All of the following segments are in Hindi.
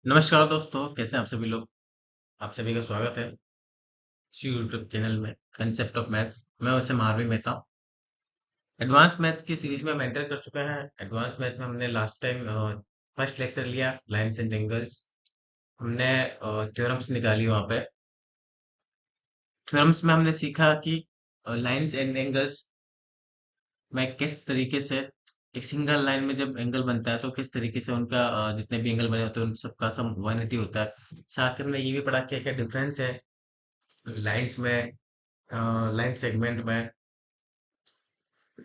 नमस्कार दोस्तों, कैसे हैं आप सभी लोग। आप सभी का स्वागत है इस यूट्यूब चैनल में कंसेप्ट ऑफ मैथ्स। मैं वैसे मारवी मेहता हूँ। एडवांस मैथ्स की सीरीज में हम एंटर कर चुके हैं। एडवांस मैथ्स में हमने लास्ट टाइम फर्स्ट लेक्चर लिया लाइन्स एंड एंगल्स। हमने थ्योरम्स निकाली वहाँ पे। थ्योरम्स में हमने सीखा कि लाइन्स एंड एंगल्स में किस तरीके से एक सिंगल लाइन में जब एंगल बनता है तो किस तरीके से उनका जितने भी एंगल बने होते हैं उन सबका सम 180 होता है। साथ ही हमने ये भी पढ़ा कि क्या डिफरेंस है लाइंस में, लाइन सेगमेंट में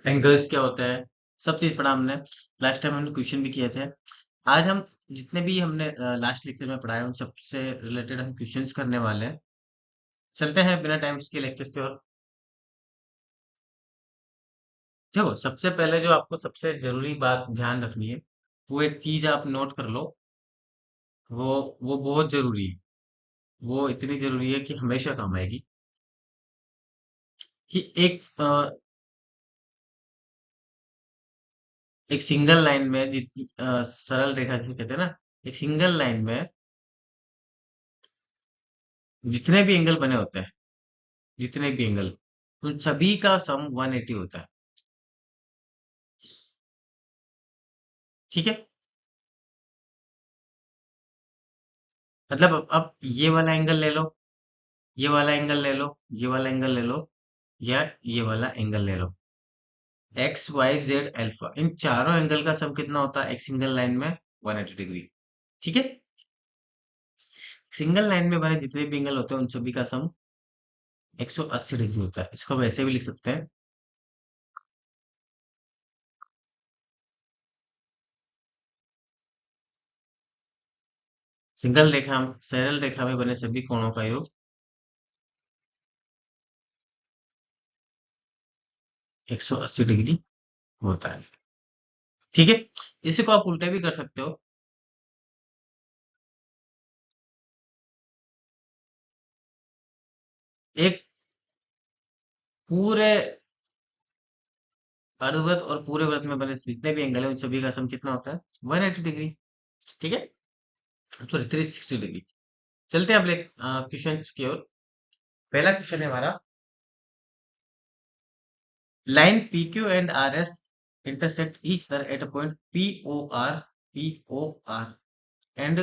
एंगल्स क्या होता है। सब चीज पढ़ा हमने। लास्ट टाइम हमने क्वेश्चन भी किए थे। आज हम जितने भी हमने लास्ट लेक्चर में पढ़ाए उन सबसे रिलेटेड हम क्वेश्चंस करने वाले हैं। चलते हैं बिना टाइम के लेक्चर की ओर। देखो, सबसे पहले जो आपको सबसे जरूरी बात ध्यान रखनी है, वो एक चीज आप नोट कर लो। वो वो बहुत जरूरी है। वो इतनी जरूरी है कि हमेशा काम आएगी। कि एक सिंगल लाइन में जितनी सरल रेखा जिसे कहते हैं ना, एक सिंगल लाइन में जितने भी एंगल बने होते हैं, जितने भी एंगल, उन सभी का सम 180 होता है। ठीक है। मतलब अब ये वाला एंगल ले लो, ये वाला एंगल ले लो, ये वाला एंगल ले लो, या ये वाला एंगल ले लो। एक्स वाई जेड अल्फा, इन चारों एंगल का सम कितना होता है एक सिंगल लाइन में? 180 डिग्री। ठीक है। सिंगल लाइन में बने जितने भी एंगल होते हैं उन सभी का सम 180 डिग्री होता है। इसको हम ऐसे भी लिख सकते हैं। सिंगल रेखा, सरल रेखा में बने सभी कोणों का योग 180 डिग्री होता है। ठीक है। इसी को आप उल्टे भी कर सकते हो। एक पूरे अर्धवृत्त और पूरे वृत्त में बने जितने भी एंगल है उन सभी का सम कितना होता है? 180 डिग्री। ठीक है। Sorry, 360 degree. चलते हैं अगले क्वेश्चन की ओर। पहला क्वेश्चन है हमारा, line P Q and R S intersect each other at a point P O R and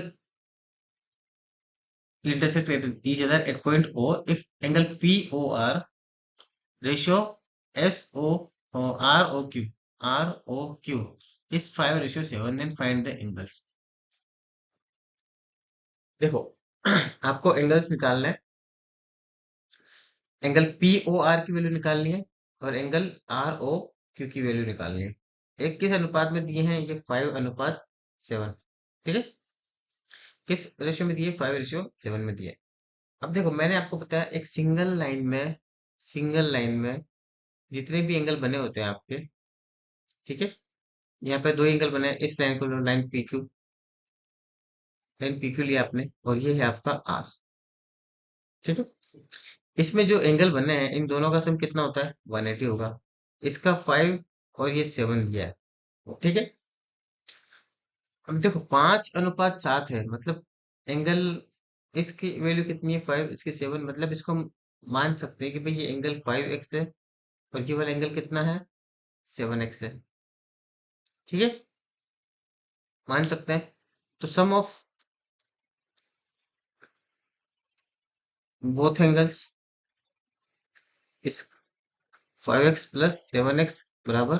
intersect at each other at point O if angle POR ratio ROQ is 5:7, then find the angles। देखो, आपको एंगल्स निकालना है। एंगल पी ओ आर की वैल्यू निकालनी है और एंगल आर ओ क्यू की वैल्यू निकालनी है। एक किस अनुपात में दिए हैं? ये 5:7। ठीक है। किस रेशियो में दिए? 5:7 में दिए। अब देखो, मैंने आपको बताया एक सिंगल लाइन में जितने भी एंगल बने होते हैं आपके। ठीक है। यहाँ पे दो एंगल बने हैं। इस लाइन को लाइन पी क्यू लिया आपने, और ये है आपका आर। ठीक है। इसमें जो एंगल बने हैं इन दोनों का सम कितना होता है? 180 होगा। इसका 5 और ये 7 दिया है। ठीक है। अब देखो, 5:7 है, मतलब एंगल, इसकी वैल्यू कितनी है? 5, इसकी 7, मतलब इसको हम मान सकते हैं कि भाई ये एंगल 5x है और ये वाला एंगल कितना है? 7x है। ठीक है। मान सकते हैं। तो सम ऑफ बोथ एंगल्स इस 5x प्लस 7x बराबर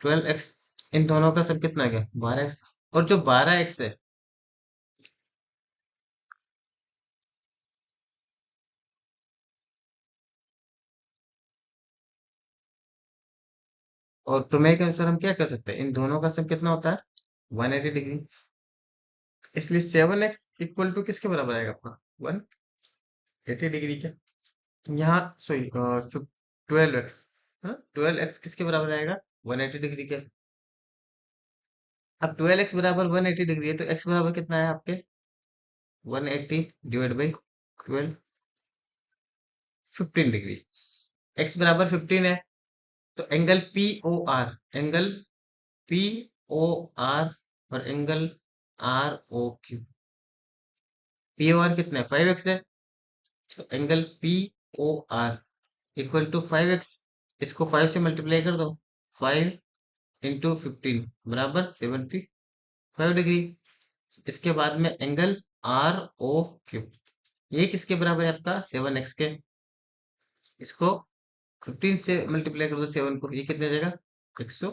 12x। इन दोनों का सब कितना आ गया? 12x। और जो 12x है, और प्रमेय के अनुसार हम क्या कर सकते हैं? इन दोनों का सब कितना होता है? 180 डिग्री। इसलिए 7x इक्वल टू किसके बराबर आएगा अपना? 180 डिग्री के। यहाँ सॉरी, 12x। हाँ, 12x किसके बराबर आएगा? 180 डिग्री के। अब 12x बराबर 180 डिग्री है तो x बराबर कितना है आपके? 180 डिवाइड बाई 12, 15 डिग्री। x बराबर 15 है। तो एंगल पी ओ आर और angle R O Q P O R कितना है, 5x है। तो angle P O R equal to 5x, इसको 5 से मल्टीप्लाई कर दो, 5 × 15 बराबर 75 डिग्री। इसके बाद में एंगल आर ओ क्यू, ये किसके बराबर है आपका, 7x के। इसको 15 से मल्टीप्लाई कर दो 7 को, ये कितने आ जाएगा, 100।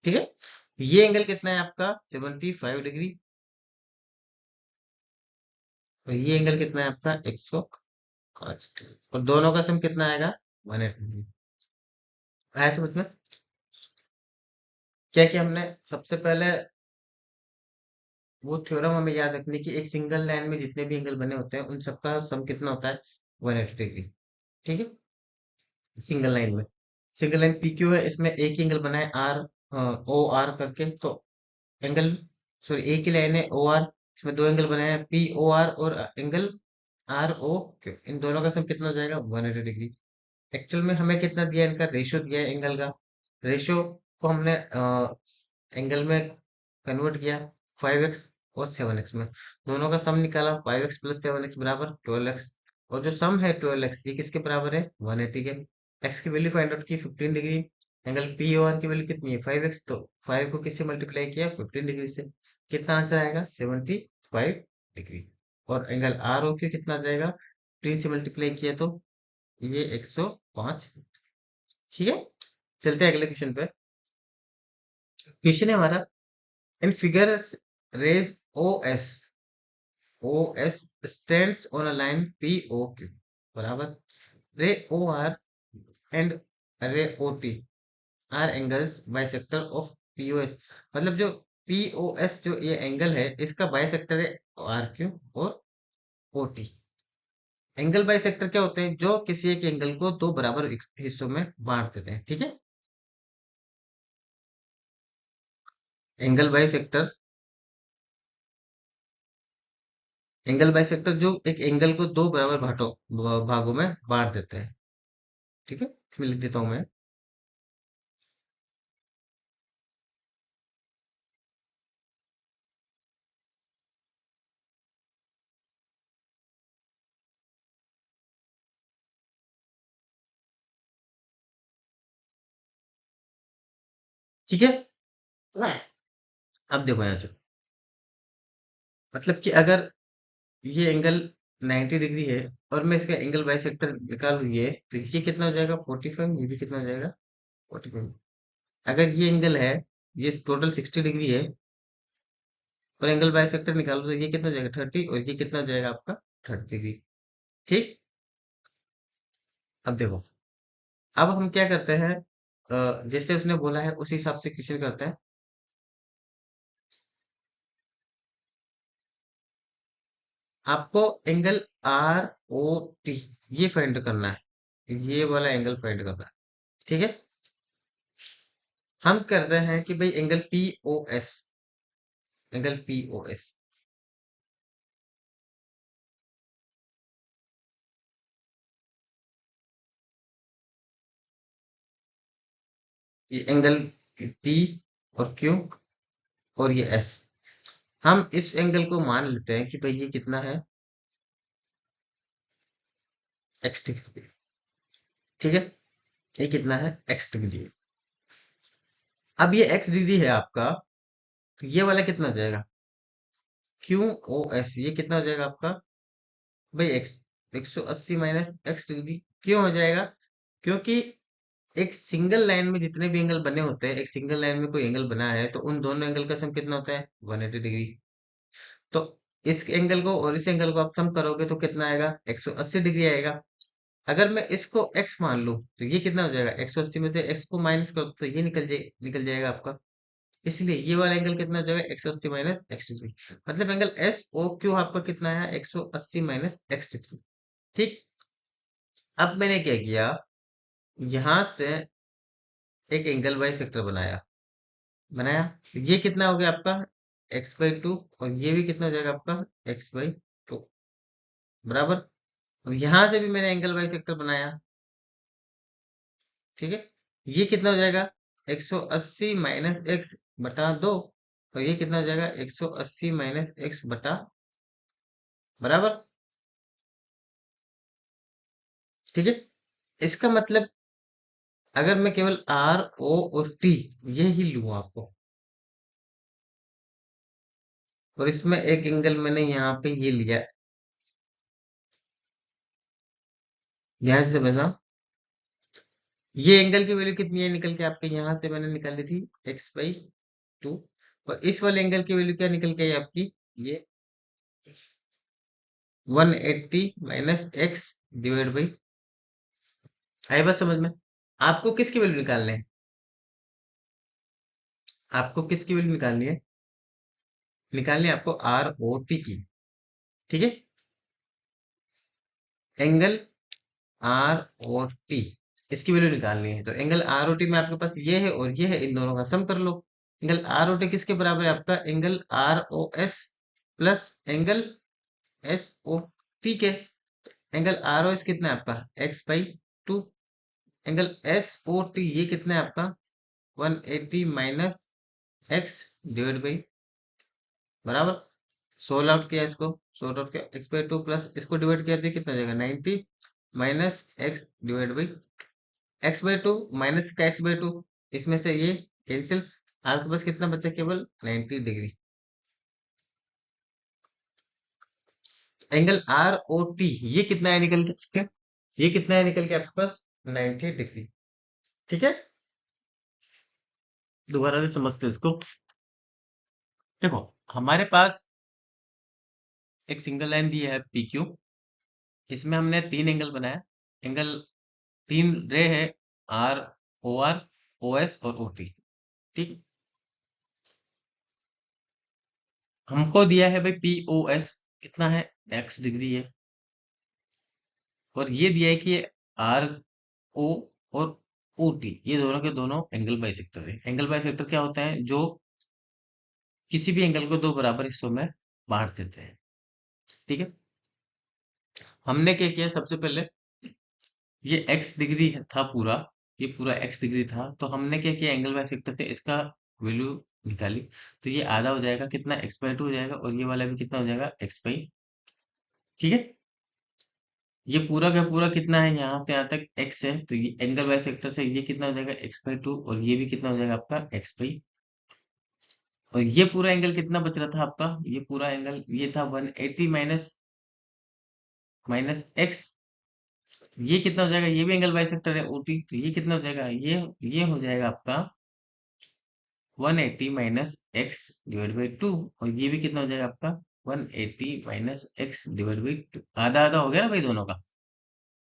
ठीक है, ये एंगल कितना है आपका, 75 डिग्री। और ये एंगल कितना है आपका, 105 डिग्री। और दोनों का सम कितना आएगा, 180 डिग्री। आया समझ में। क्या क्या हमने सबसे पहले वो थ्योरम हमें याद रखनी कि एक सिंगल लाइन में जितने भी एंगल बने होते हैं उन सबका सम कितना होता है, 180 डिग्री। ठीक है, सिंगल लाइन में, सिंगल लाइन पी क्यू है, इसमें एक ही एंगल बना है आर, ओ आर करके। तो एंगल, सॉरी, एक ही लाइन है ओ आर, इसमें दो एंगल बनाए हैं पी ओ आर, और एंगल आर ओ क्यू, इन दोनों का सम कितना हो जाएगा, 180 डिग्री। एक्चुअल में हमें कितना दिया है, इनका रेशियो दिया है एंगल का। रेशियो को हमने एंगल में कन्वर्ट किया, 5x और 7x में, दोनों का सम निकाला, 5x + 7x बराबर 12x। और जो सम है 12x, ये किसके बराबर है, 180 के। x की वैल्यू फाइंड आउट की 15 degree, angle P O R की वैल्यू कितनी है, 5x। तो 5 को किससे मल्टीप्लाई किया, 15 डिग्री से, कितना आंसर आएगा, 75 डिग्री। और एंगल आर ओ क्यू कितना आ जाएगा, 15 से मल्टीप्लाई किया तो ये 105। ठीक है, चलते हैं अगले क्वेश्चन पे। क्वेश्चन है हमारा, in figure rays O S, O S stands on a line P O Q बराबर, ray O R and ray O T are angles bisector of P O S. मतलब जो पी ओ एस जो ये एंगल है, इसका बाइसेक्टर है आर क्यू और ओ टी। एंगल बाइसेक्टर क्या होते हैं, जो किसी एक एंगल को दो बराबर हिस्सों में बांट देते हैं। ठीक है, एंगल बाइसेक्टर, एंगल बाइसेक्टर जो एक एंगल को दो बराबर भागों में बांट देते हैं। ठीक है, इसमें लिख देता हूं मैं। ठीक है, अब देखो यहां से, मतलब कि अगर ये एंगल 90 डिग्री है और मैं इसका एंगल बाइसेक्टर निकालू, ये तो ये कितना हो जाएगा, 45, ये भी कितना हो जाएगा, 45। अगर ये एंगल है, ये टोटल 60 डिग्री है, और एंगल बाइसेक्टर निकालो तो ये कितना हो जाएगा, 30, और ये कितना हो जाएगा आपका, 30 डिग्री। ठीक, अब देखो, अब हम क्या करते हैं, जैसे उसने बोला है उसी हिसाब से क्वेश्चन करते हैं। आपको एंगल आर ओ टी ये फाइंड करना है, ये वाला एंगल फाइंड करना है। ठीक है, हम करते हैं कि भाई angle P O S, angle P O S, ये एंगल पी और क्यू और ये एस, हम इस एंगल को मान लेते हैं कि भाई ये कितना है, एक्स डिग्री। ठीक है, ये कितना है, एक्स डिग्री। अब ये एक्स डिग्री है आपका, तो ये वाला कितना हो जाएगा, क्यू ओ एस, ये कितना हो जाएगा आपका, भाई एक्स, 180 माइनस एक्स डिग्री। क्यों हो जाएगा, क्योंकि एक सिंगल लाइन में जितने भी एंगल बने होते हैं, एक सिंगल लाइन में कोई एंगल बना है तो उन दोनों एंगल का सम कितना होता है, 180 डिग्री। तो इस एंगल को और इस एंगल को आप सम करोगे तो कितना आएगा, 180 डिग्री आएगा। अगर मैं इसको x मान लूं तो ये कितना हो जाएगा, 180 में से x को माइनस कर दो तो ये निकल जाएगा आपका। इसलिए ये वाला एंगल कितना हो जाएगा, 180 माइनस एक्स डिग्री। मतलब एंगल एस ओ क्यू आपका कितना है, 180 माइनस एक्स डिग्री। ठीक, अब मैंने क्या किया, यहां से एक एंगल बाई सेक्टर बनाया, बनाया, तो ये कितना हो गया आपका, x/2, और ये भी कितना हो जाएगा आपका, x/2 बराबर। और यहां से भी मैंने एंगल बाई सेक्टर बनाया। ठीक है, ये कितना हो जाएगा, 180 माइनस एक्स बटा 2, और ये कितना हो जाएगा, 180 माइनस एक्स बटा बराबर। ठीक है। इसका मतलब अगर मैं केवल आर ओ और टी ये ही लूं आपको, और इसमें एक एंगल मैंने यहाँ पे ये लिया, ध्यान से समझना। ये एंगल की वैल्यू कितनी है निकल के आपके, यहाँ से मैंने निकाली थी x/2, और इस वाले एंगल की वैल्यू क्या निकल के आई आपकी, ये 180 माइनस एक्स डिवाइड बाई, आई बात समझ में। आपको किसकी वैल्यू निकालनी है, आपको किसकी वैल्यू निकालनी है आपको आर ओ टी की। ठीक है। एंगल आर और टी, इसकी वैल्यू निकालनी है, तो एंगल आर ओ टी में आपके पास ये है और ये है, इन दोनों का सम कर लो। एंगल आर ओ टी किसके बराबर है आपका, angle R O S plus angle S O T के। एंगल आर ओ एस कितना है आपका x/2, angle S O T ये कितना है आपका 180 माइनस एक्स डिवाइड बाई, बराबर। सोल्व आउट किया इसको, सोल्व आउट किया x/2 प्लस इसको डिवाइड किया तो कितना हो जाएगा 90 minus x divide by, x/2 minus का x/2, इसमें से ये कैंसिल, आपके पास कितना बचा केवल 90 degree. Angle R O T ये कितना है निकल के, ये कितना है निकल के आपके पास 90 डिग्री। ठीक है। दोबारा से समझते हैं इसको। देखो, हमारे पास एक सिंगल लाइन दी है पी क्यू, इसमें हमने तीन एंगल बनाया, एंगल तीन रे है, R O R O S और ओ टी। ठीक। हमको दिया है भाई पी ओ एस कितना है, एक्स डिग्री है, और ये दिया है कि आर ओ और ओ टी ये दोनों के दोनों एंगल बाइसेक्टर है। एंगल बाइसेक्टर क्या होता है, जो किसी भी एंगल को दो बराबर हिस्सों में बांट देते हैं। ठीक है। हमने क्या किया, सबसे पहले ये एक्स डिग्री था पूरा, ये पूरा एक्स डिग्री था, तो हमने क्या किया, एंगल बाइसेक्टर से इसका वैल्यू निकाली, तो ये आधा हो जाएगा कितना, x/2 हो जाएगा, और ये वाला भी कितना हो जाएगा x/। ठीक है। ये पूरा का पूरा कितना है, यहाँ से यहाँ तक x है, तो ये एंगल बाइसेक्टर से ये कितना हो जाएगा x/2, और ये भी कितना हो जाएगा आपका x/। और ये पूरा एंगल कितना बच रहा था आपका, ये पूरा एंगल ये था 180 माइनस माइनस एक्स, ये कितना हो जाएगा, ये भी एंगल बाइसेक्टर है ओटी, तो ये कितना हो जाएगा, ये हो जाएगा आपका 180 माइनस एक्स डिवाइड बाई 2, और ये भी कितना हो जाएगा आपका 180 माइनस एक्स डिवाइड बाई 2, आधा आधा हो गया ना भाई दोनों का।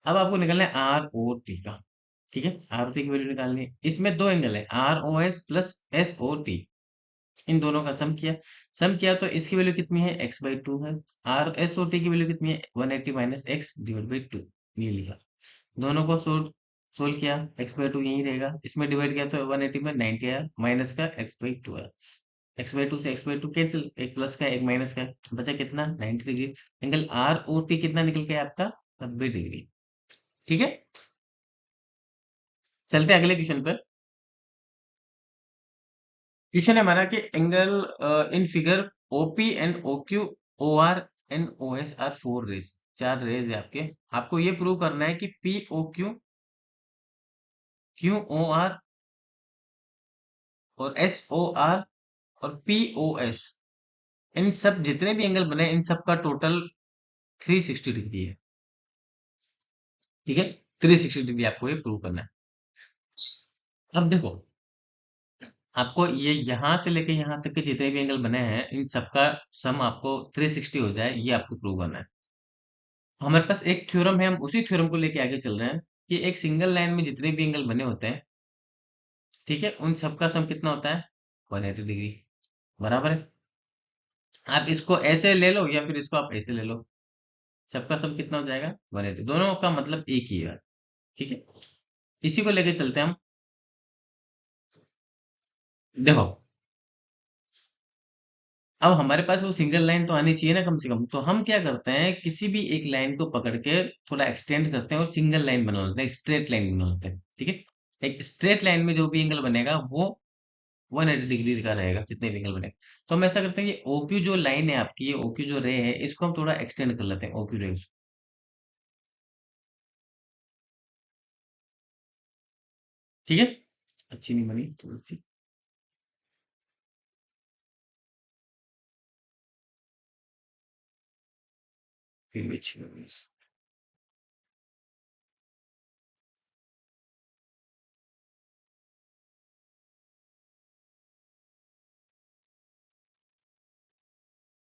अब आपको निकालना है आर ओ टी का। ठीक है, आर ओ टी की वैल्यू निकालनी है, इसमें दो एंगल है R O S plus S O T, इन दोनों का सम किया तो इसकी वैल्यू कितनी है x/2 है, आर एस ओ टी की वैल्यू कितनी है 180 माइनस एक्स डिवाइड बाई 2, ये लिखा। दोनों को सोल्व किया, x/2 यही रहेगा, इसमें डिवाइड किया तो 180 में 90 आया, माइनस का x/2 आया, x/2 से x/2 कैंसिल, एक प्लस का एक माइनस का, बचा कितना 90 degree. Angle R O T कितना निकल के आया आपका 90 डिग्री। ठीक है। चलते हैं अगले क्वेश्चन पर। क्वेश्चन है हमारा कि angle in figure OP and OQ O R and O S are four rays, चार रेज है आपके, आपको ये प्रूव करना है कि P O Q, Q O R और एस ओ आर और पी ओ एस, इन सब जितने भी एंगल बने इन सब का टोटल 360 डिग्री है। ठीक है, 360 डिग्री आपको ये प्रूव करना है। अब देखो, आपको ये यहां से लेके यहां तक के जितने भी एंगल बने हैं इन सबका सम आपको 360 हो जाए, ये आपको प्रूव करना है। हमारे पास एक थ्योरम है, हम उसी थ्योरम को लेके आगे चल रहे हैं कि एक सिंगल लाइन में जितने भी एंगल बने होते हैं, ठीक है, उन सबका सम कितना होता है 180 डिग्री, बराबर है। आप इसको ऐसे ले लो या फिर इसको आप ऐसे ले लो, सबका सम कितना हो जाएगा 180, दोनों का मतलब एक ही है। ठीक है, इसी को लेके चलते हैं हम। देखो, अब हमारे पास वो सिंगल लाइन तो आनी चाहिए ना कम से कम, तो हम क्या करते हैं, किसी भी एक लाइन को पकड़ के थोड़ा एक्सटेंड करते हैं और सिंगल लाइन बना लेते हैं, स्ट्रेट लाइन बना लेते हैं। ठीक है, एक स्ट्रेट लाइन में जो भी एंगल बनेगा वो 180 डिग्री का रहेगा जितने भी एंगल बने। तो हम ऐसा करते हैं, ये OQ जो लाइन है आपकी, ये OQ जो रे है, इसको हम थोड़ा एक्सटेंड कर लेते हैं, OQ रेज। ठीक है, अच्छी नहीं बनी थोड़ी सी, फिर भी अच्छी बनी।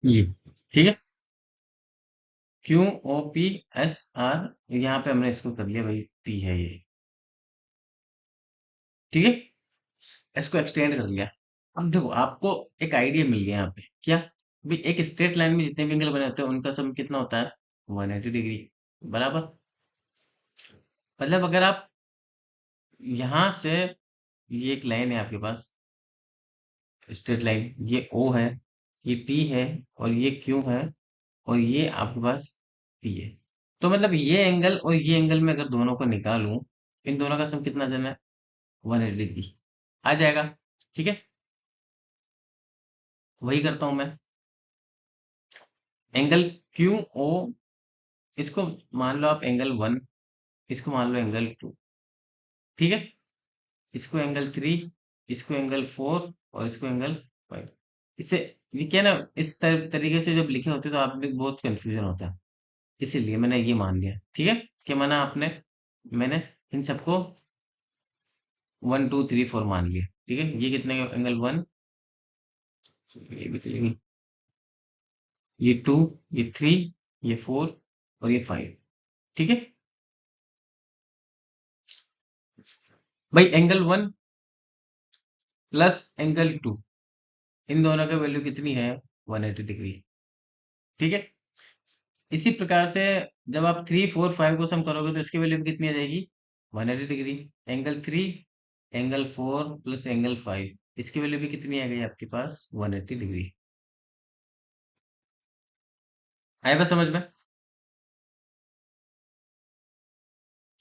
ये ठीक है, QOPSR, यहाँ पे हमने इसको कर लिया भाई, P है ये। ठीक है, इसको एक्सटेंड कर लिया। अब देखो आपको एक आइडिया मिल गया यहाँ पे, क्या भी, एक स्ट्रेट लाइन में जितने भी एंगल बने होते हैं उनका सम कितना होता है, 180 डिग्री, बराबर। मतलब अगर आप यहाँ से, ये एक लाइन है आपके पास, स्ट्रेट लाइन, ये O है, ये P है, और ये Q है, और ये आपके पास P है। तो मतलब ये एंगल और ये एंगल में अगर दोनों को निकालूं, इन दोनों का सम कितना देना है, 180 डिग्री आ जाएगा। ठीक है, वही करता हूं मैं। एंगल QO, इसको मान लो आप एंगल 1, इसको मान लो एंगल 2। ठीक है, इसको एंगल 3, इसको एंगल 4, और इसको एंगल 5। इससे ये क्या है ना, इस तरीके से जब लिखे होते तो आप लोग बहुत कंफ्यूजन होता है, इसीलिए मैंने ये मान लिया। ठीक है, कि माना आपने, मैंने इन सबको 1 2 3 4 मान लिया। ठीक है, ये कितने एंगल 1, ये भी चलेगी, ये 2, ये 3, ये 4, और ये 5। ठीक है भाई, एंगल 1 प्लस एंगल 2, इन दोनों का वैल्यू कितनी है, 180 डिग्री। ठीक है, इसी प्रकार से जब आप 3 4 5 को सम करोगे तो इसकी वैल्यू कितनी आ जाएगी, 180 degree. Angle 3, angle 4 plus angle 5, इसकी वैल्यू भी कितनी आ गई आपके पास, 180 डिग्री। आएगा समझ में।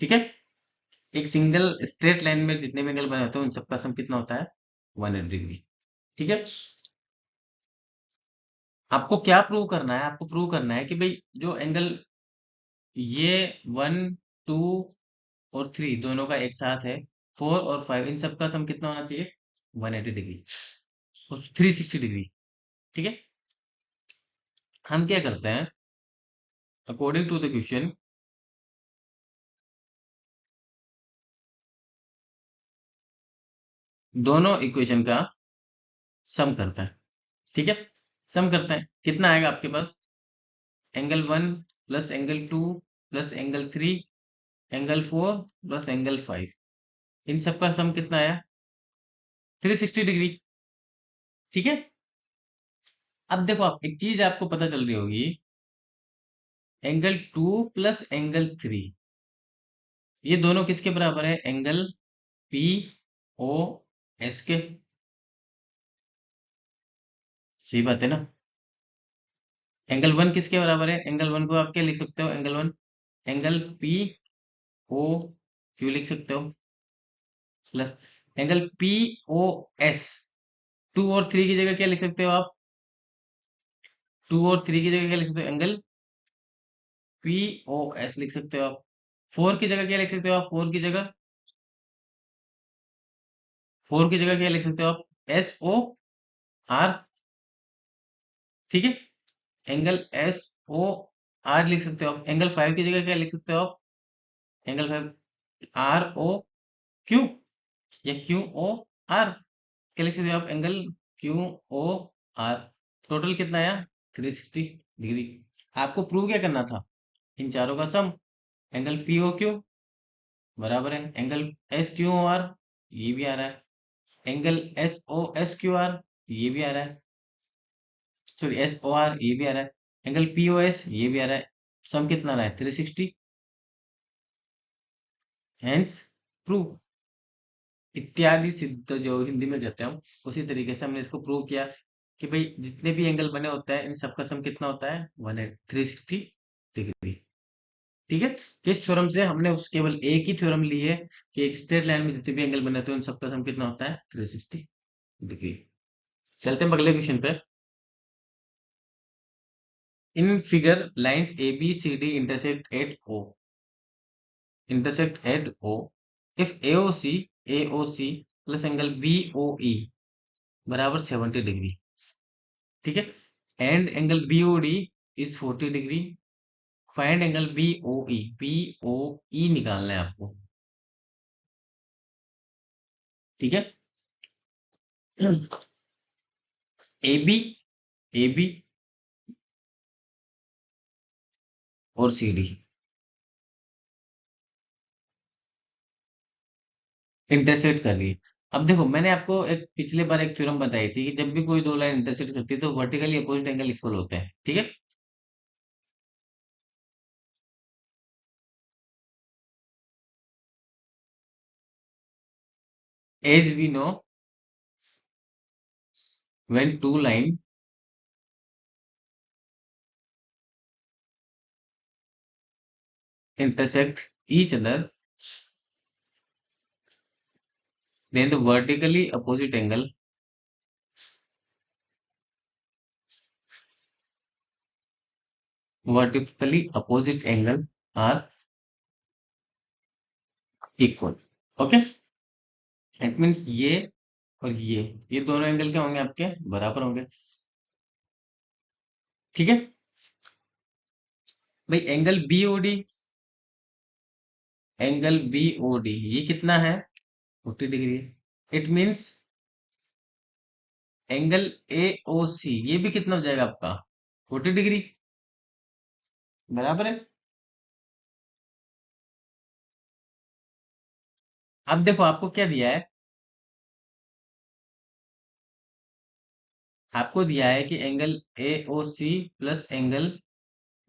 ठीक है, एक सिंगल स्ट्रेट लाइन में जितने भी एंगल बने होते हैं उन सबका सम कितना होता है, 180 डिग्री। ठीक है, आपको क्या प्रूव करना है, आपको प्रूव करना है कि भाई जो एंगल, ये 1 2 और 3 दोनों का एक साथ है, 4 और 5, इन सबका सम कितना होना चाहिए, 180 डिग्री, 360 डिग्री। ठीक है, हम क्या करते हैं, अकॉर्डिंग टू द क्वेश्चन, दोनों इक्वेशन का सम करते हैं। ठीक है, सम करते हैं, कितना आएगा आपके पास, angle 1 plus angle 2 plus angle 3, angle 4 plus angle 5, इन सबका सम कितना आया, 360 डिग्री। ठीक है, अब देखो आप, एक चीज आपको पता चल रही होगी, एंगल 2 प्लस एंगल 3, ये दोनों किसके बराबर है, एंगल POS के। सही बात है ना। एंगल 1 किसके बराबर है, एंगल 1 को आप क्या लिख सकते हो, एंगल 1, एंगल POQ लिख सकते हो, प्लस एंगल POS, 2 और 3 की जगह क्या लिख सकते हो आप, 2 और 3 की जगह क्या लिख सकते हो, एंगल POS लिख सकते हो आप। 4 की जगह क्या लिख सकते हो आप, 4 की जगह क्या लिख सकते हो आप, SOR। ठीक है, एंगल SOR लिख सकते हो आप। एंगल 5 की जगह क्या लिख सकते हो आप, एंगल 5 ROQ, या QOR, क्या लिख सकते हो आप, एंगल QOR। टोटल कितना आया, 360 डिग्री। आपको प्रूव क्या करना था, इन चारों का सम, एंगल POQ बराबर है एंगल SQOR, ये भी आ रहा है, एंगल SOSQR, ये भी आ रहा है, सॉरी SOR, ये भी आ रहा है, एंगल POS, ये भी आ रहा है। सम कितना आ रहा है, 360, हेंस प्रूव। इत्यादि सिद्ध, जो हिंदी में कहते हैं हम, उसी तरीके से हमने इसको प्रूव किया कि भाई जितने भी एंगल बने होते हैं इन सबका सम कितना होता है, 360 डिग्री। ठीक है, किस थ्योरम से, हमने उस केवल एक ही थ्योरम ली है कि एक स्ट्रेट लाइन में जितने भी एंगल बने होते हैं उन सबका सम कितना होता है, 360 डिग्री। चलते हैं अगले क्वेश्चन पे। In figure lines A B C D intersect at O if AOC plus angle BOE बराबर 70 डिग्री, ठीक है, and angle BOD is 40 degree, find angle BOE निकालना है आपको, ठीक है। ए बी और सी डी इंटरसेक्ट कर रही है। अब देखो, मैंने आपको एक पिछले बार एक थ्योरम बताई थी कि जब भी कोई दो लाइन इंटरसेक्ट करती है तो वर्टिकली अपोजिट एंगल इक्वल होते हैं, ठीक है। As we know, when two line intersect each other, then the vertically opposite angle are equal, okay. It means ये और ये दोनों एंगल क्या होंगे आपके, बराबर होंगे, ठीक है। भाई एंगल बीओडी ये कितना है, 40 डिग्री है। इट मीन्स एंगल एओसी ये भी कितना हो जाएगा आपका, 40 डिग्री, बराबर है। अब देखो आपको क्या दिया है, आपको दिया है कि angle AOC plus angle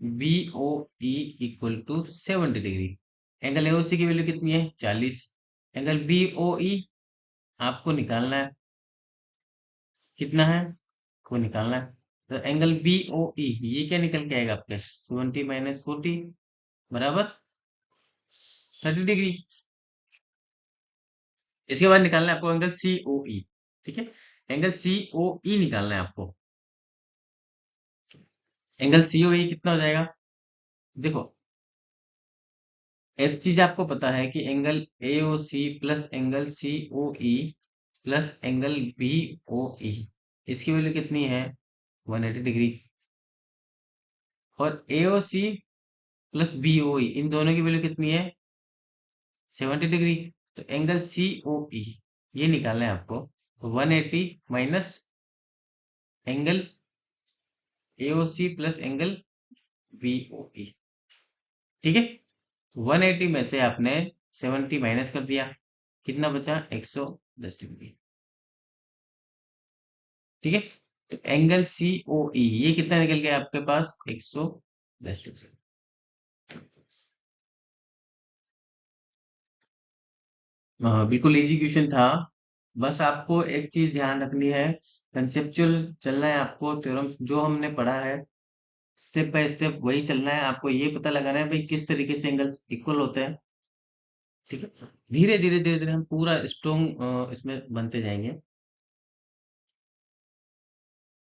BOE equal to 70 degree. Angle AOC की वैल्यू कितनी है, 40। एंगल बीओई आपको निकालना है, कितना है को निकालना है। तो एंगल बीओई ये क्या निकल के आएगा आपके, 70 - 40 बराबर 30 डिग्री। इसके बाद निकालना है आपको एंगल सीओई, ठीक है। एंगल सीओई निकालना है आपको। एंगल सीओई कितना हो जाएगा, देखो एक चीज आपको पता है कि angle AOC plus angle COE plus angle BOE इसकी वैल्यू कितनी है, 180 डिग्री। और एओसी प्लस बीओई इन दोनों की वैल्यू कितनी है, 70 डिग्री। तो एंगल सीओई ये निकालना है आपको, तो 180 minus angle AOC plus angle BOE, ठीक है। 180 में से आपने 70 माइनस कर दिया, कितना बचा, 110 डिग्री, ठीक है। तो एंगल सीओई ये कितना निकल गया आपके पास, 110 डिग्री। बिल्कुल इजी क्वेश्चन था। बस आपको एक चीज ध्यान रखनी है, कंसेप्चुअल चलना है आपको, थ्योरम्स जो हमने पढ़ा है स्टेप बाय स्टेप वही चलना है। आपको ये पता लगाना है भाई किस तरीके से एंगल्स इक्वल होते हैं, ठीक है। धीरे धीरे हम पूरा स्ट्रॉन्ग इसमें बनते जाएंगे।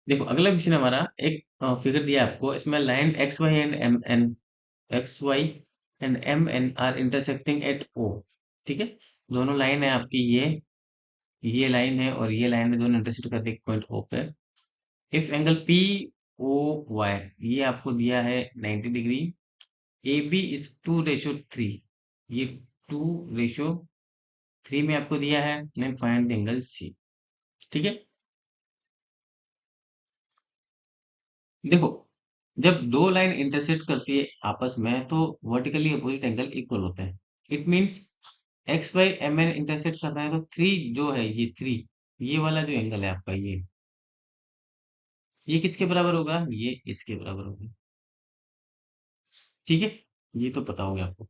देखो अगला क्वेश्चन हमारा एक फिगर दिया है आपको, इसमें line X Y and M N are intersecting at O, ठीक है। दोनों लाइन है आपकी, ये लाइन है और ये लाइन है, दोनों इंटरसेक्ट करते हैं एक पॉइंट ओ पे। If angle P O Y ये आपको दिया है 90 डिग्री, ए बी इज 2:3, ये 2:3 में आपको दिया है, देन फाइंड एंगल सी, ठीक है। देखो जब दो लाइन इंटरसेक्ट करती है आपस में तो वर्टिकली अपोजिट एंगल इक्वल होते हैं। It means X Y M N intersect कर रहे हैं तो थ्री जो है, ये थ्री ये वाला जो एंगल है आपका, ये किसके बराबर होगा, ये इसके बराबर होगा, ठीक है। ये तो पता होगा आपको।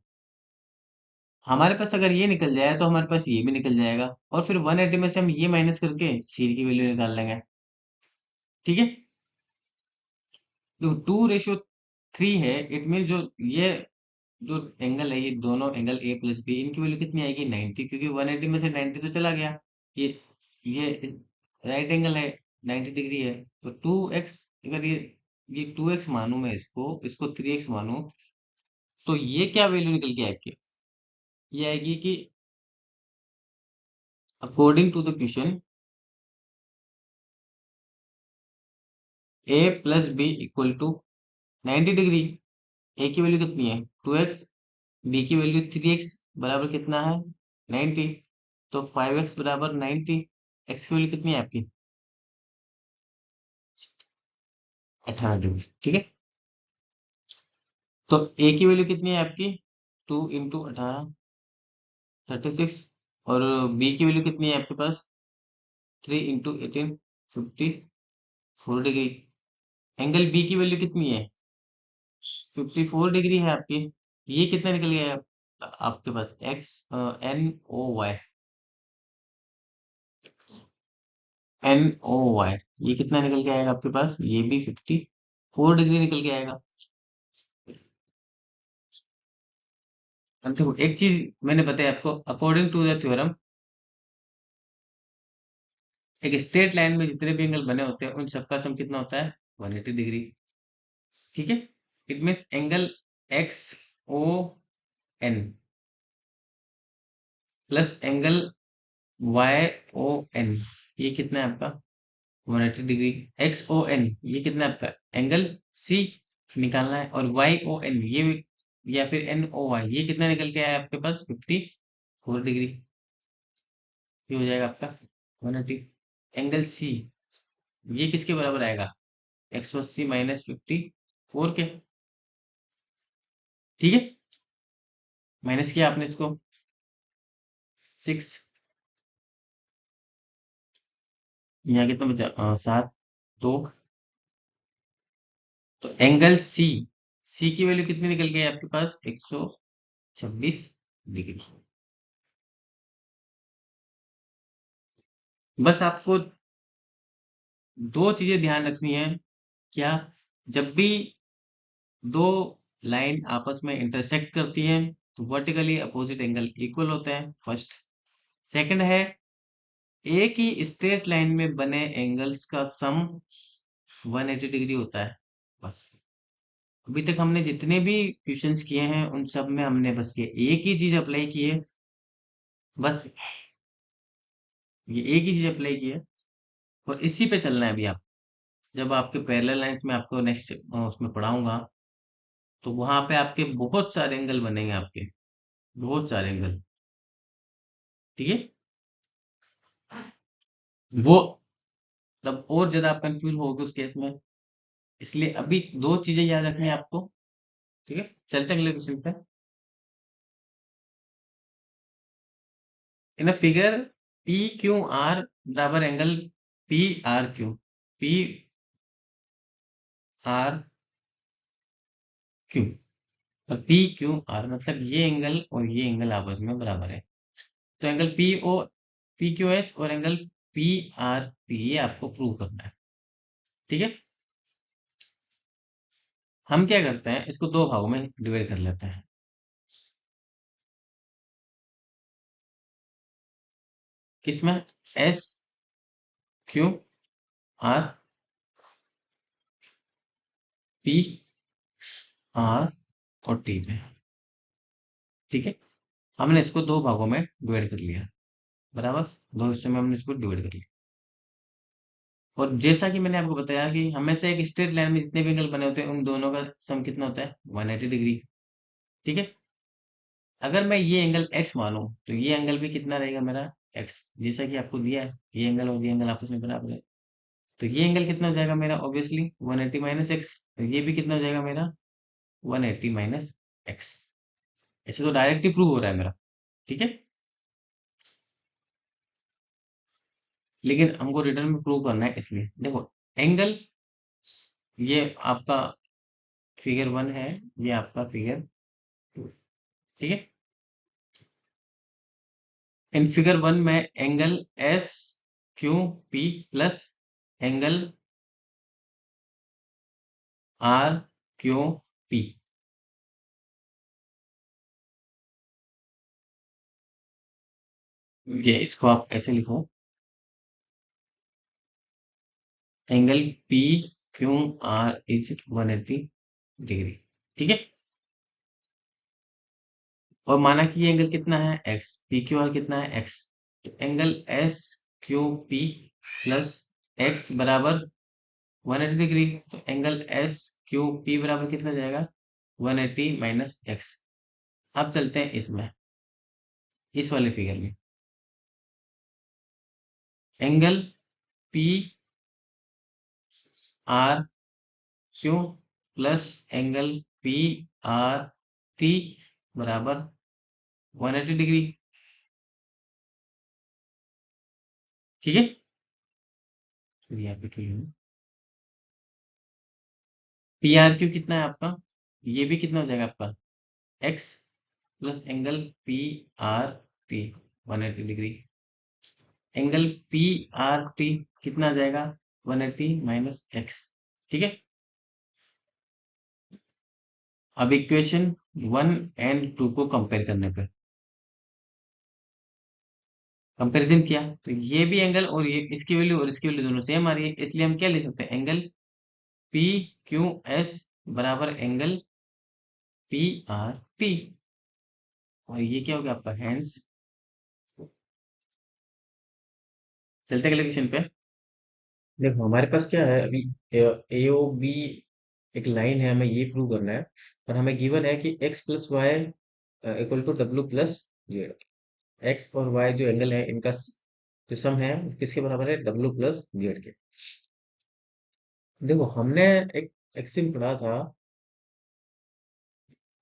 हमारे पास अगर ये निकल जाए तो हमारे पास ये भी निकल जाएगा, और फिर 180 में से हम ये माइनस करके सी की वैल्यू निकाल लेंगे, ठीक है। तो 2:3 है, इट मीन जो ये जो एंगल है, ये दोनों एंगल ए प्लस बी इनकी वैल्यू कितनी आएगी, 90, क्योंकि 180 में से 90 तो चला गया। ये राइट एंगल है, 90 डिग्री है, तो 2x, अगर ये 2x मानूं मैं, इसको 3x मानूं, तो ये क्या वैल्यू निकल के आएगी? ये आएगी कि according to the question, A plus B equal to 90 degree. A की वैल्यू कितनी है? 2x, बी की वैल्यू 3x, बराबर कितना है? 90। तो 5x बराबर 90। एक्स की वैल्यू कितनी है आपकी? 18 डिग्री, ठीक है। तो ए की वैल्यू कितनी है आपकी? 2 × 18, 36। और बी की वैल्यू कितनी है आपके पास? 3 × 18, 54 डिग्री। एंगल बी की वैल्यू कितनी है? 54 डिग्री है आपकी। ये कितना निकल गया है आपके पास? NOY, NOY, ये कितना निकल के आएगा आपके पास? ये भी 54 डिग्री निकल के आएगा। अब देखो, एक चीज मैंने बताया आपको, अकॉर्डिंग टू द थ्योरम, एक स्ट्रेट लाइन में जितने भी एंगल बने होते हैं उन सबका सम कितना होता है? 180 डिग्री, ठीक है। It means angle XON plus angle YON, ये कितना है आपका? 180 डिग्री। XON, ये कितना है आपका? एंगल C निकालना है। और YON, या फिर NOY, ये कितना निकल के आया आपके पास? 54 डिग्री। ये हो जाएगा आपका 180। एंगल C, ये किसके बराबर आएगा? 180 माइनस 54 के, ठीक है। माइनस किया आपने इसको, 6, यहाँ कितना बचा? 7, 2। तो एंगल सी की वैल्यू कितनी निकल गई आपके पास? 126 डिग्री। बस आपको दो चीजें ध्यान रखनी है। क्या? जब भी दो लाइन आपस में इंटरसेक्ट करती हैं तो वर्टिकली अपोजिट एंगल इक्वल होते हैं, फर्स्ट। सेकंड है, एक ही स्ट्रेट लाइन में बने एंगल्स का सम 180 डिग्री होता है, बस। अभी तक हमने जितने भी क्वेश्चंस किए हैं उन सब में हमने बस ये एक ही चीज अप्लाई की है, बस। ये एक ही चीज अप्लाई की है, और इसी पे चलना है अभी आप। जब आपके पैरेलल लाइंस में आपको नेक्स्ट उसमें पढ़ाऊंगा, तो वहां पे आपके बहुत सारे एंगल बनेंगे, आपके बहुत सारे एंगल, ठीक है। वो तब और ज्यादा आप कंफ्यूज होगे उस केस में। इसलिए अभी दो चीजें याद रखनी है आपको, ठीक है। चलते हैं अगले क्वेश्चन पे। इन अ फिगर PQR बराबर एंगल PRQ, PRQ और PQR, मतलब ये एंगल और ये एंगल आपस में बराबर है। तो एंगल PQS और एंगल PRP, ये आपको प्रूव करना है, ठीक है। हम क्या करते हैं, इसको दो भागों में डिवाइड कर लेते हैं। किसमें? SQR, PR और T में, ठीक है। हमने इसको दो भागों में डिवाइड कर लिया, बराबर। दो हिस्सों में हमने इसको डिवाइड कर लिया। और जैसा कि मैंने आपको बताया कि हमेशा एक स्ट्रेट लाइन में जितने भी एंगल बने होते हैं उन दोनों का सम कितना होता है? 180 डिग्री, ठीक है। अगर मैं ये एंगल x मानूं, तो ये एंगल भी कितना रहेगा मेरा? x, जैसा कि आपको दिया है, ये एंगल और ये एंगल आपस में बराबर है। तो ये एंगल कितना हो जाएगा मेरा? Obviously 180 minus x. तो ये भी कितना हो जाएगा मेरा? 180 माइनस एक्स। ऐसे तो डायरेक्टली प्रूव हो रहा है मेरा, ठीक है। लेकिन हमको रिटर्न में प्रूव करना है, इसलिए देखो, एंगल, ये आपका फिगर 1 है, ये आपका फिगर 2, ठीक है। इन फिगर 1 में angle SQP plus angle RQP, ये इसको आप ऐसे लिखो, angle P Q R is 180 degree. ठीक है, और माना कि ये एंगल कितना है एक्स, पी क्यू आर कितना है एक्स, तो angle S Q P plus x बराबर 180 डिग्री। तो एंगल एस क्यू पी बराबर कितना जाएगा, 180 माइनस एक्स। अब चलते हैं इसमें, इस वाले फिगर में angle P R Q plus angle P R T बराबर 180 डिग्री। ठीक है, तो यहाँ पे क्यों पी आर क्यू कितना है आपका, ये भी कितना हो जाएगा आपका x plus angle P R T 180 degree. Angle P R T कितना आ जाएगा 180 माइनस एक्स। ठीक है, अब इक्वेशन 1 और 2 को कंपेयर करने पे कंपैरिजन किया तो ये भी एंगल और ये इसकी वैल्यू और इसकी वैल्यू दोनों सेम आ रही है, इसलिए हम क्या लिख सकते हैं एंगल पी क्यू एस बराबर एंगल पी आर टी। और ये क्या हो गया आपका हैंस। चलते हैं क्वेश्चन पे। देखो हमारे पास क्या है अभी, ए ओ बी एक लाइन है, हमें ये प्रूव करना है। और हमें गिवन है कि X plus Y equal to W plus Z. X और वाई जो एंगल है इनका जो सम है वो किसके बराबर है, डब्ल्यू प्लस जेड के। देखो हमने एक एक्सिम पढ़ा था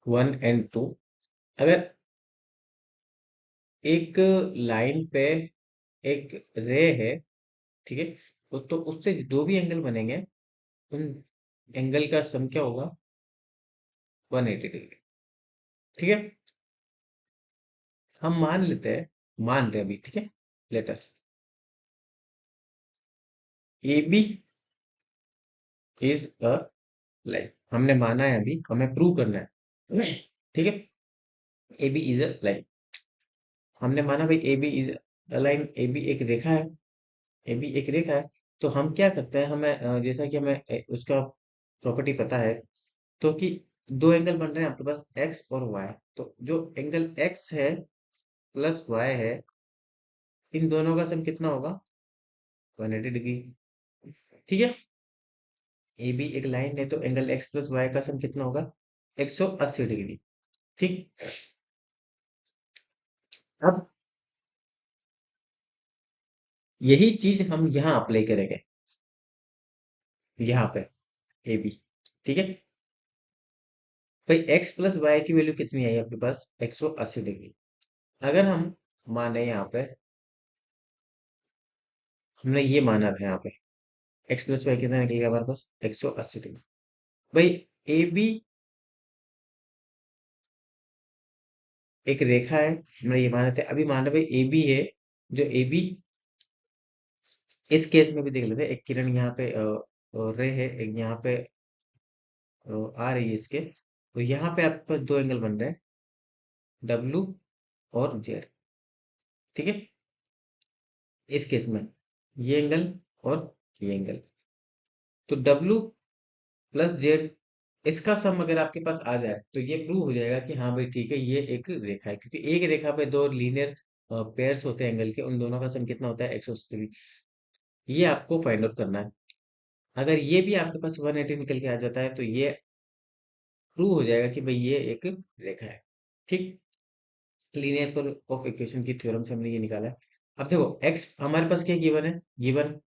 1 और 2। अगर एक लाइन पे एक रे है, ठीक है, तो उससे जो भी एंगल बनेंगे उन एंगल का सम क्या होगा, 180 डिग्री। ठीक है, हम मान लेते हैं, मान रहे हैं अभी, ठीक है, let's A B is a line. हमने माना है, अभी हमें प्रूव करना है। ठीक है, A B is a line. हमने माना भाई A B is a line, A B एक रेखा है, ए बी एक रेखा है। तो हम क्या करते हैं, हमें जैसा कि हमें उसका प्रॉपर्टी पता है, तो कि दो एंगल बन रहे हैं आपके पास एक्स और वाई। तो जो एंगल एक्स है प्लस वाई है, इन दोनों का सम कितना होगा, 180 डिग्री। ठीक है, ए बी एक लाइन है, तो एंगल एक्स प्लस वाई का सम कितना होगा, 180 डिग्री। ठीक, अब यही चीज हम यहाँ अप्लाई करेंगे, यहाँ पे ए बी। ठीक है, भाई एक्स प्लस वाई की वैल्यू कितनी आई आपके पास, 180 डिग्री। अगर हम माने यहाँ पे, हमने ये माना था यहाँ पे एक्स प्लस वाई कितना निकलेगा हमारे पास, 180 डिग्री। भाई ए बी एक रेखा है, हमने ये माना था। अभी मान रहे भाई ए बी है, जो ए बी इस केस में भी देख लेते हैं, एक किरण यहाँ पे रे है, एक यहाँ पे आ रही है इसके। तो यहाँ पे आपके पास दो एंगल बन रहे हैं, डब्लू और जेड। ठीक है, इस केस में ये एंगल और ये एंगल, तो डब्लू प्लस जेड इसका सम अगर आपके पास आ जाए तो ये प्रूव हो जाएगा कि हाँ भाई ठीक है, ये एक रेखा है। क्योंकि एक रेखा पे दो लीनियर पेयर्स होते हैं एंगल के, उन दोनों का सम कितना होता है, 180 डिग्री। ये आपको फाइंड आउट करना है। अगर ये भी आपके पास 180 निकल के आ जाता है तो ये प्रूव हो जाएगा कि भाई ये एक रेखा है। ठीक, लीनियर पर ऑफ इक्वेशन की थ्योरम से हमने ये निकाला है। अब देखो एक्स हमारे पास क्या गिवन है, गिवन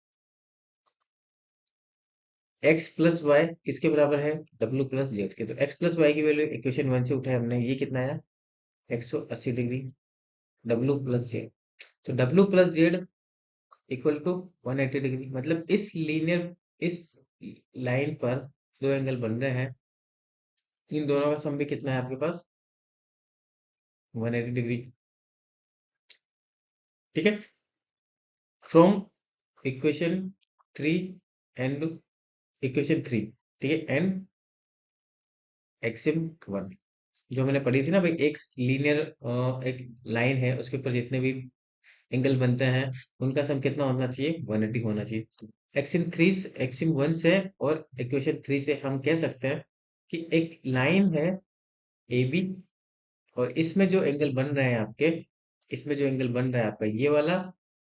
एक्स प्लस वाई किसके बराबर है, डब्ल्यू प्लस जेड के। तो एक्स प्लस वाई की वैल्यू इक्वेशन 1 से उठाए हमने, ये कितना आया, 180 डिग्री। डब्ल्यू प्लस जेड, तो W plus Z equal to 180 degree. मतलब इस लीनियर, इस लाइन पर दो एंगल बन रहे हैं, इन दोनों का सम भी कितना है आपके पास, 180 डिग्री। ठीक है, फ्रॉम इक्वेशन 3 एंड इक्वेशन 3, ठीक है, एंड एक्सिम 1 जो मैंने पढ़ी थी ना भाई, एक लीनियर एक लाइन है, उसके ऊपर जितने भी एंगल बनते हैं उनका सम कितना होना चाहिए, 180 होना चाहिए। एक्सिम 1 से और इक्वेशन 3 से हम कह सकते हैं कि एक लाइन है ए बी, और इसमें जो एंगल बन रहे हैं आपके, इसमें जो एंगल बन रहा है आपका ये वाला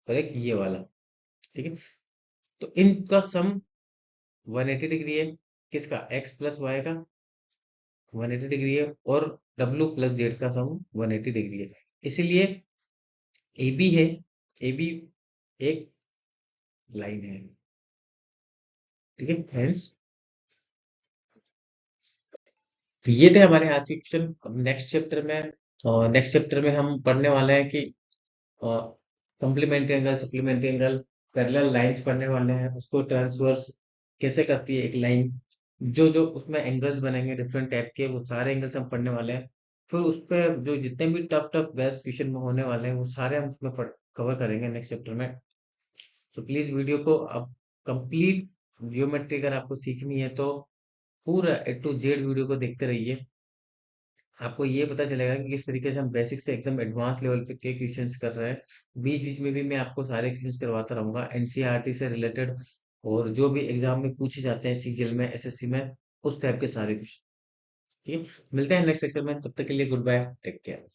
और एक ये वाला, ठीक है। तो इनका सम 180 डिग्री है। किसका? एक्स प्लस वाई का 180 डिग्री है, और डब्ल्यू प्लस जेड का सम 180 डिग्री है। इसीलिए ए बी है, ए बी एक लाइन है, ठीक है। Hence, तो ये थे हमारे आज के क्वेश्चन। अब नेक्स्ट चैप्टर में हम पढ़ने वाले हैं कि complementary angle, supplementary angle, parallel lines पढ़ने वाले हैं, उसको ट्रांसवर्स कैसे करती है एक लाइन, जो जो उसमें एंगल्स बनेंगे डिफरेंट टाइप के, वो सारे एंगल्स हम पढ़ने वाले हैं। फिर उस पे जो जितने भी टफ टफ बेस्ट क्वेश्चन में होने वाले हैं, वो सारे हम उसमें कवर करेंगे नेक्स्ट चैप्टर में। तो प्लीज वीडियो को अब कंप्लीट, जियोमेट्री अगर आपको सीखनी है तो पूरा A to Z वीडियो को देखते रहिए। आपको ये पता चलेगा कि किस तरीके से हम बेसिक से एकदम एडवांस लेवल पे के क्वेश्चंस कर रहे हैं। बीच बीच में भी मैं आपको सारे क्वेश्चंस करवाता रहूंगा एनसीईआरटी से रिलेटेड, और जो भी एग्जाम में पूछे जाते हैं सीजीएल में, एसएससी में, उस टाइप के सारे क्वेश्चन। ठीक है, मिलते हैं नेक्स्ट लेक्चर में, तब तक के लिए गुड बाय, टेक केयर।